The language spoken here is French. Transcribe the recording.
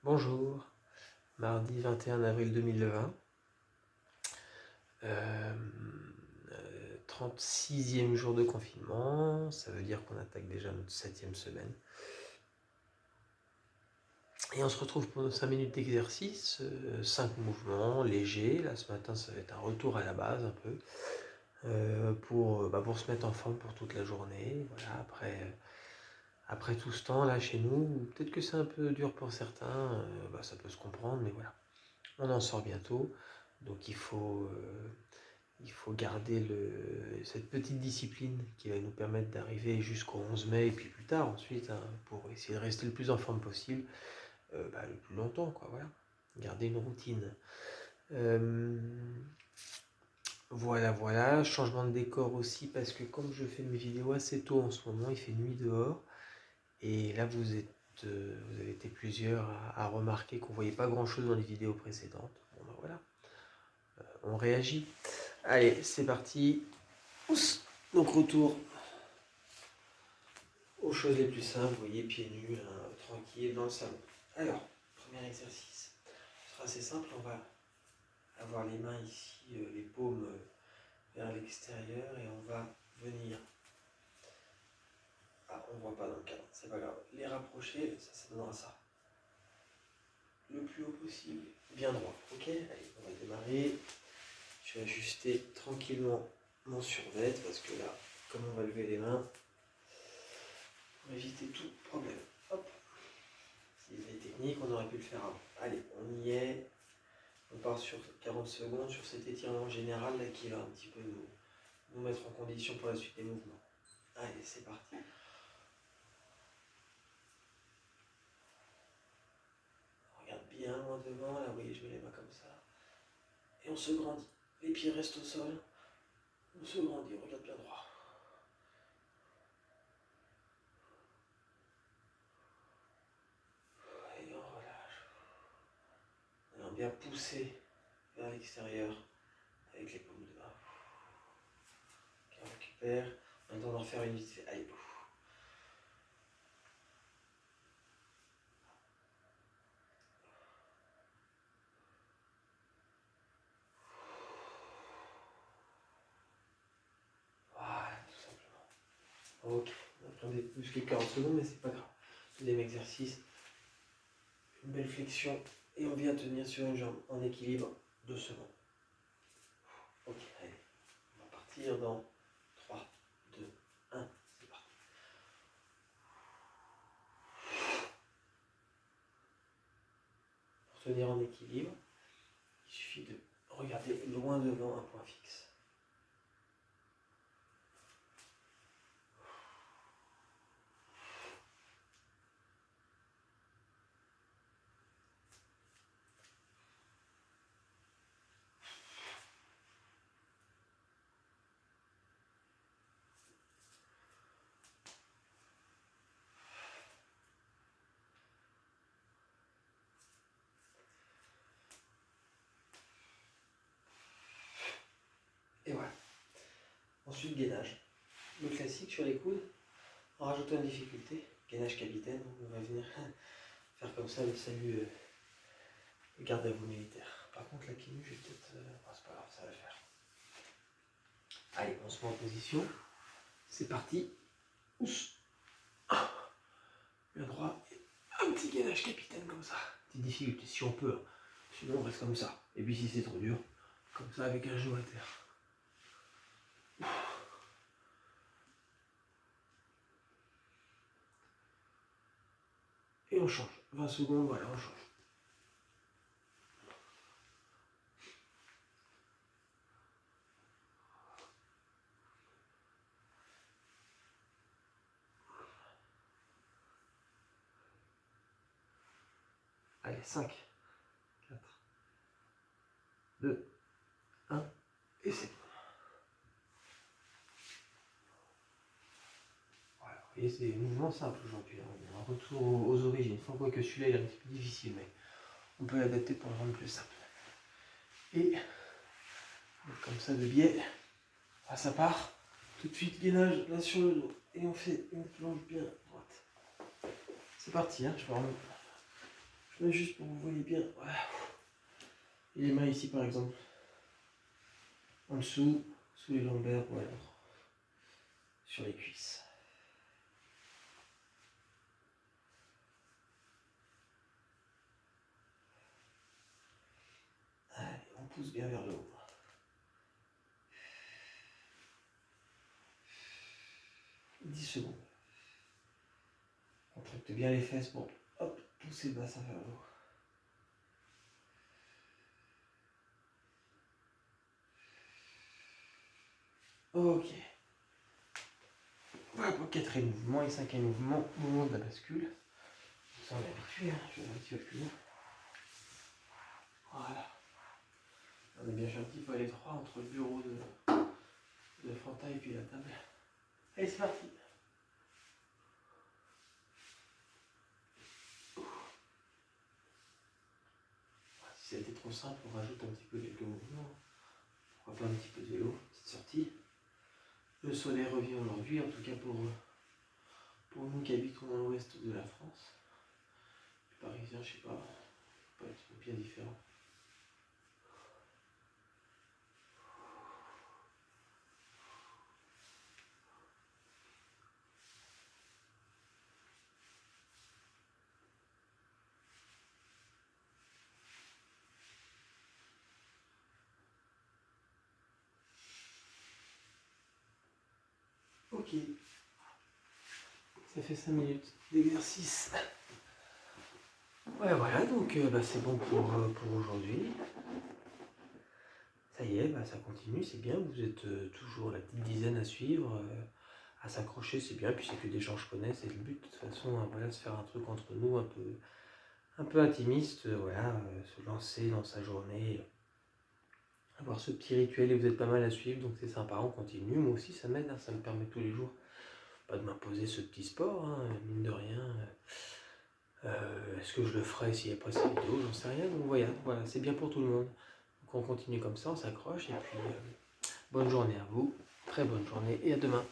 Bonjour, mardi 21 avril 2020, 36e jour de confinement, ça veut dire qu'on attaque déjà notre 7e semaine. Et on se retrouve pour nos 5 minutes d'exercice, 5 mouvements légers. Là ce matin ça va être un retour à la base un peu, pour se mettre en forme pour toute la journée. Voilà, après tout ce temps là chez nous, peut-être que c'est un peu dur pour certains, ça peut se comprendre, mais voilà. On en sort bientôt, donc il faut garder cette petite discipline qui va nous permettre d'arriver jusqu'au 11 mai et puis plus tard ensuite, pour essayer de rester le plus en forme possible, le plus longtemps, quoi, voilà. Garder une routine. Voilà, changement de décor aussi parce que comme je fais mes vidéos assez tôt en ce moment, il fait nuit dehors et là vous avez été plusieurs à remarquer qu'on voyait pas grand chose dans les vidéos précédentes. Bon ben voilà, on réagit. Allez, c'est parti. Oups. Donc retour aux choses les plus simples, vous voyez, pieds nus, tranquille dans le salon. Alors, premier exercice. Ce sera assez simple, on va avoir les mains ici, les paumes vers l'extérieur et on va venir. Ah, on ne voit pas dans le cadre, c'est pas grave. Les rapprocher, ça donnera ça. Le plus haut possible, bien droit. Ok, allez, on va démarrer. Je vais ajuster tranquillement mon survêt parce que là, comme on va lever les mains, pour éviter tout problème. Hop. Si les techniques, on aurait pu le faire avant. Allez, on y est. On part sur 40 secondes sur cet étirement général là, qui va un petit peu nous mettre en condition pour la suite des mouvements. Allez, c'est parti. On regarde bien loin devant. Là, vous voyez, je mets les mains comme ça. Et on se grandit. Les pieds restent au sol. On se grandit, on regarde bien droit. Et on relâche. Et on vient pousser vers l'extérieur avec les paumes de main. Okay, on récupère. On a le temps d'en faire une vite fait. Allez, voilà, tout simplement. Ok, on a plein plus que 40 secondes, mais c'est pas grave. Deuxième exercice. Une belle flexion et on vient tenir sur une jambe en équilibre 2 secondes. Ok, allez, on va partir dans 3, 2, 1, c'est parti. Pour tenir en équilibre, il suffit de regarder loin devant un point fixe. Et voilà. Ensuite, gainage. Le classique sur les coudes, en rajoutant une difficulté, gainage capitaine, on va venir faire comme ça le salut garde à vous militaire. Par contre, la quinu, je vais peut-être. C'est pas grave, ça va le faire. Allez, on se met en position. C'est parti. Oups. Bien droit. Et un petit gainage capitaine comme ça. Petite difficulté, si on peut. Sinon, on reste comme ça. Et puis, si c'est trop dur, comme ça, avec un genou à terre. Et on change. 20 secondes, voilà, on change. Allez, 5, 4, 2, 1, et c'est bon. Voilà, vous voyez, c'est des mouvements simples aujourd'hui. On a un retour aux origines. Faut quoi que celui-là il est un petit peu difficile, mais on peut l'adapter pour le rendre plus simple. Et comme ça de biais, ça part. Tout de suite, gainage là sur le dos. Et on fait une planche bien droite. C'est parti, hein, je vais remonter. Je mets juste pour que vous voyez bien. Voilà. Et les mains ici par exemple. En dessous, sous les lombaires ou alors sur les cuisses. Allez, on pousse bien vers le haut. 10 secondes. Contracte bien les fesses pour hop, pousser le bassin vers le haut. Ok. Voilà pour le quatrième mouvement et cinquième mouvement, moment de la bascule. Ça on est habitué, hein. Je vais un petit peu plus haut. Voilà. On a bien fait un petit peu à l'étroit entre le bureau de Fanta et puis la table. Allez, c'est parti. Si c'était trop simple, on rajoute un petit peu quelques mouvements. Pourquoi pas un petit peu de vélo, petite sortie. Le soleil revient aujourd'hui, en tout cas pour nous qui habitons dans l'ouest de la France. Les Parisiens, je sais pas, ça peut être bien différent. Ok, ça fait 5 minutes d'exercice. Ouais, voilà, donc c'est bon pour aujourd'hui. Ça y est, ça continue, c'est bien. Vous êtes toujours la petite dizaine à suivre, à s'accrocher, c'est bien. Puis c'est que des gens que je connais, c'est le but. De toute façon, voilà, se faire un truc entre nous un peu intimiste, se lancer dans sa journée, avoir ce petit rituel et vous êtes pas mal à suivre, donc c'est sympa, on continue. Moi aussi, ça m'aide, hein, ça me permet tous les jours pas de m'imposer ce petit sport, hein, mine de rien. Est-ce que je le ferai s'il n'y a pas cette vidéo? J'en sais rien, donc voilà, c'est bien pour tout le monde. Donc on continue comme ça, on s'accroche, et puis bonne journée à vous, très bonne journée, et à demain.